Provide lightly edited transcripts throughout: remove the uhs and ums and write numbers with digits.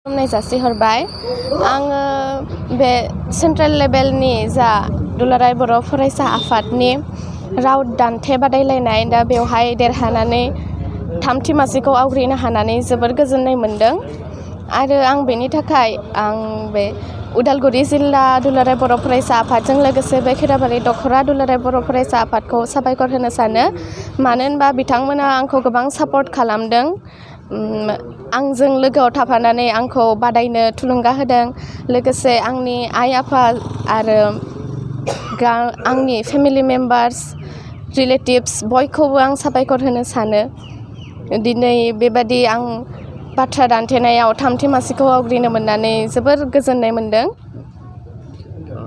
खुलुमनाय जासिहरबाय आङो बे सेन्ट्रेल लेभेलनि जा दुलाराय बर' फरायसा आफादनि राव दान्थे बादायलायनाय दा बेवहाय देरहानानै थामथि मासिखौ आवग्रिनो हानानै जोबोर गोजोननाय मोन्दों आरो आं बेनि थाखाय आं बे उदालगुरि जिल्ला दुलाराय बर' फरायसा आफादजों लोगोसे बे खैराबारि दख'रा दुलाराय बर' फरायसा आफादखौ साबायखर होनो सानो मानो होनबा बिथांमोना आंखौ गोबां सापर्ट खालामदों आंजों लोगोआव थाफानानै आंखौ बादायनो थुलुंगा होदों लोगोसे आंनि आइ आफा आरो आंनि फेमिलि मेम्बार्स रिलेटिभ्स बयखौबो आं साबायखर होनो सानो दिनै बेबादि आं बाथ्रा दान्थेनायाव थामथि मासिखौ आवग्रिनो मोननानै जोबोर गोजोननाय मोन्दों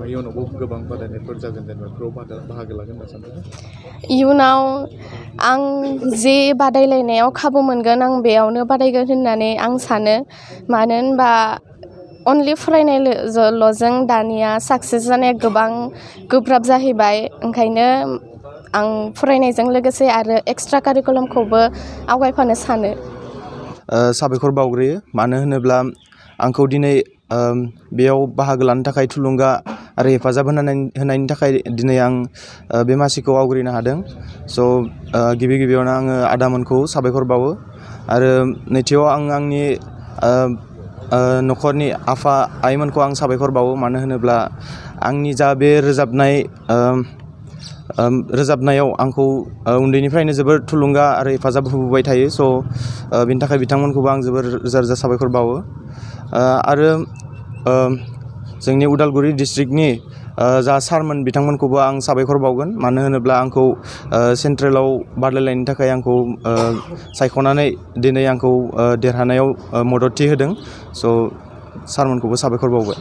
इयुनावबो गोबां बादायनायफोर जागोन जेनेबा बाहागो लागोन होनना सानदों इयुनाव आं जे बादायलायनायाव खाबु मोनगोन आं बेयावनो बादायगोन होननानै आं सानो मानो होनबा अनलि फरायनायल'जों दानिया साक्सेस जानाया गोबां गोब्राब जाहैबाय ओंखायनो आं फरायनायजों लोगोसे आरो एक्सट्रा कारिकुलामखौबो आवगायफानो सानो साबायखर बावग्रोयो मानो होनोब्ला आंखौ दिनै बेयाव बाहागो लानो थाखाय थुलुंगा आरो हेफाजाब होनायनि थाखाय दिनै आं बे मासिखौ आवग्रिनो हादों स' गिबि गिबियावनो आङो आदामोनखौ साबायखर बावो आरो नैथियाव आं आंनि न'खरनि आफा आइमोनखौ आं साबायखर बावो मानो होनोब्ला आंनि जा बे रोजाबनायाव आंखौ उन्दैनिफ्रायनो जोबोर थुलुंगा आरो हेफाजाब होबोबाय थायो स' बेनि थाखाय बिथांमोनखौबो आं जोबोर रोजा रोजा साबायखर बावो आरो जोंनि उदालगुरि डिस्ट्रिक्टनि जा सारमोन बिथांमोनखौबो आं साबायखर बावगोन मानो होनोब्ला आंखौ सेन्ट्रेलाव बादायलायनो थाखाय आंखौ सायख'नानै दिनै आंखौ देरहानायाव मददथि होदों स' सारमोनखौबो साबायखर बावबाय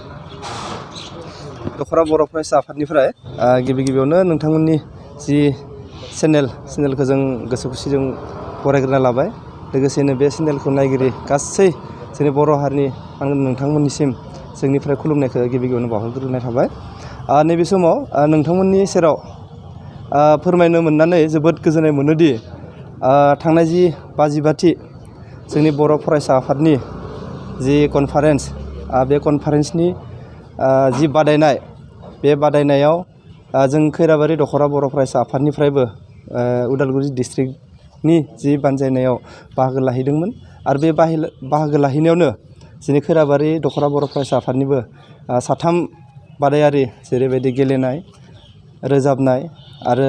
दख'रा बर' फरायसा आफादनिफ्राय गिबि गिबियावनो नोंथांमोननि जि चेनेलखौ जों गोसो खुसिजों फरायग्रोना लाबाय लोगोसेनो बे चेनेलखौ नायगिरि गासै जोंनि बर' हारिनि आं नोंथांमोननिसिम जोंनिफ्राय खुलुमनायखौ गिबि गिबियावनो बावहरग्रोनाय थाबाय नैबे समाव नोंथांमोननि सेराव फोरमायनो मोननानै जोबोद गोजोननाय मोनोदि थांनाय जि 52थि जोंनि बर' फरायसा आफादनि जि कनफारेन्स बे कनफारेन्सनि जि बादायनाय बे बादायनायाव जों खैराबारि दख'रा बर' फरायसा आफादनिफ्रायबो उदालगुरि डिस्ट्रिक्टनि जि बानजायनायाव बाहागो लाहैदोंमोन आरो बे बाहागो लाहैनायावनो जोंनि खैराबारि दख'रा बर' फरायसा आफादनिबो साथाम बादायारि जेरैबायदि गेलेनाय रोजाबनाय आरो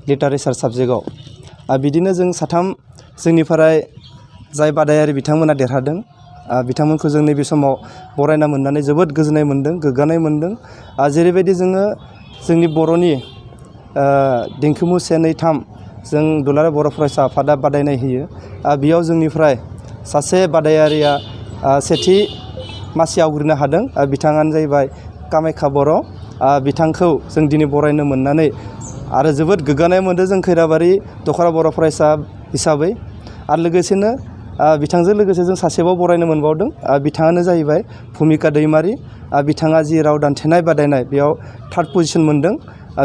लिटारेचार साबजेक्टआव बिदिनो जों साथाम जोंनिफ्राय जाय बादायारि बिथांमोना देरहादों बिथांमोनखौ जों नैबे समाव बरायना मोननानै जोबोद गोजोननाय मोन्दों गोग्गानाय मोन्दों जेरैबायदि जोङो जोंनि बर'नि देंखोमु 1, 2, 3 जों दुलाराय बर' फरायसा आफादा बादायनाय होयो बेयाव जोंनिफ्राय सासे बादायारिया सेथि मासि आवग्रिनो हादों बिथाङानो जाहैबाय कामाख्या बर' बिथांखौ जों दिनै बरायनो मोननानै आरो जोबोद गोग्गानाय मोन्दों जों खैराबारि दख'रा बर' फरायसा हिसाबै आरो लोगोसेनो बिथांजों लोगोसे जों सासेबाव बरायनो मोनबावदों बिथाङानो जाहैबाय भुमिका दैमारि बिथाङा जि राव दान्थेनाय बादायनाय बेयाव 3rd पजिशन मोन्दों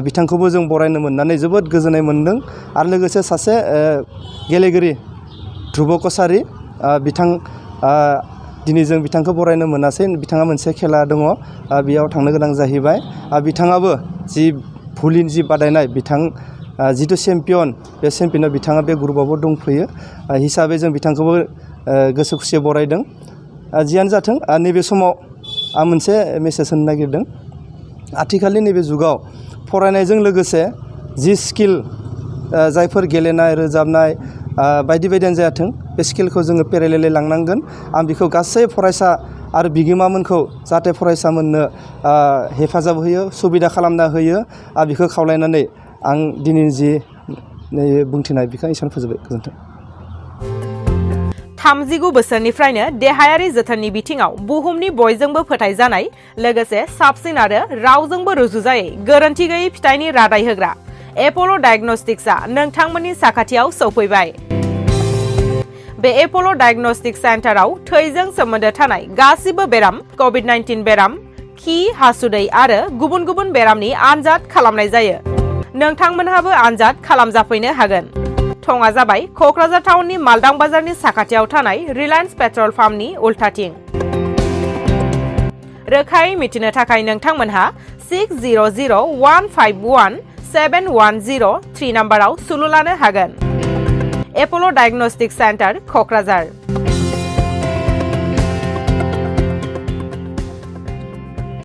बिथांखौबो जों बरायनो मोननानै जोबोद गोजोननाय मोन्दों आरो लोगोसे सासे गेलेगिरि ध्रुब कसारि बिथां दिनै जों बिथांखौ बरायनो मोनासै बिथाङा मोनसे खेला दङ बेयाव थांनो गोनां जाहैबाय बिथाङाबो जि भलिनि जि बादायनाय बिथां जिथु चेम्पियन बे चेम्पियनाव बिथाङा बे ग्रुपआवबो दंफैयो हिसाबै जों बिथांखौबो गोसो खुसियै बरायदों जियानो जाथों नैबे समाव आं मोनसे मेसेज होनो नागिरदों आथिखालनि नैबे जुगाव फरायनायजों लोगोसे जि स्किल जायफोर गेलेनाय रोजाबनाय बायदि बायदियानो जायाथों बे स्किलखौ जोङो पेरेलेलै लांनांगोन आं बेखौ गासै फरायसा आरो बिगोमामोनखौ जाहाथे फरायसामोननो हेफाजाब होयो सुबिदा खालामना होयो बेखौ खावलायनानै आं दिनैनि जि बुंथिनाय बेखौ एसेबां फोजोबबाय गोजोन्थों 39 बोसोरनिफ्रायनो देहायारि जोथोननि बिथिङाव बुहुमनि बयजोंबो फोथायजानाय लोगोसे साबसिन आरो रावजोंबो रुजुजायै गोरोन्थि गैयै फिथाइनि रादाय होग्रा एप'ल' डायग्नोस्टिक्सआ नोंथांमोननि साखाथियाव सौफैबाय बे एप'ल' डायग्नोस्टिक सेन्टाराव थैजों सोमोन्दो थानाय गासिबो बेराम कभिड-19 बेराम खि हासुदै आरो गुबुन गुबुन बेरामनि आनजाद खालामनाय जायो नोंथांमोनहाबो आनजाद खालामजाफैनो हागोन थंगा जाबाय क'क्राझार टाउननि मालदां बाजारनि साखाथियाव थानाय रिलायन्स पेट्रल पाम्पनि उल्टाथिं। रोखायै मिथिनो थाखाय नोंथांमोनहा 6001517103 नाम्बाराव सुलु लानो हागोन। Apple' diagnostic centre Kokrajhar.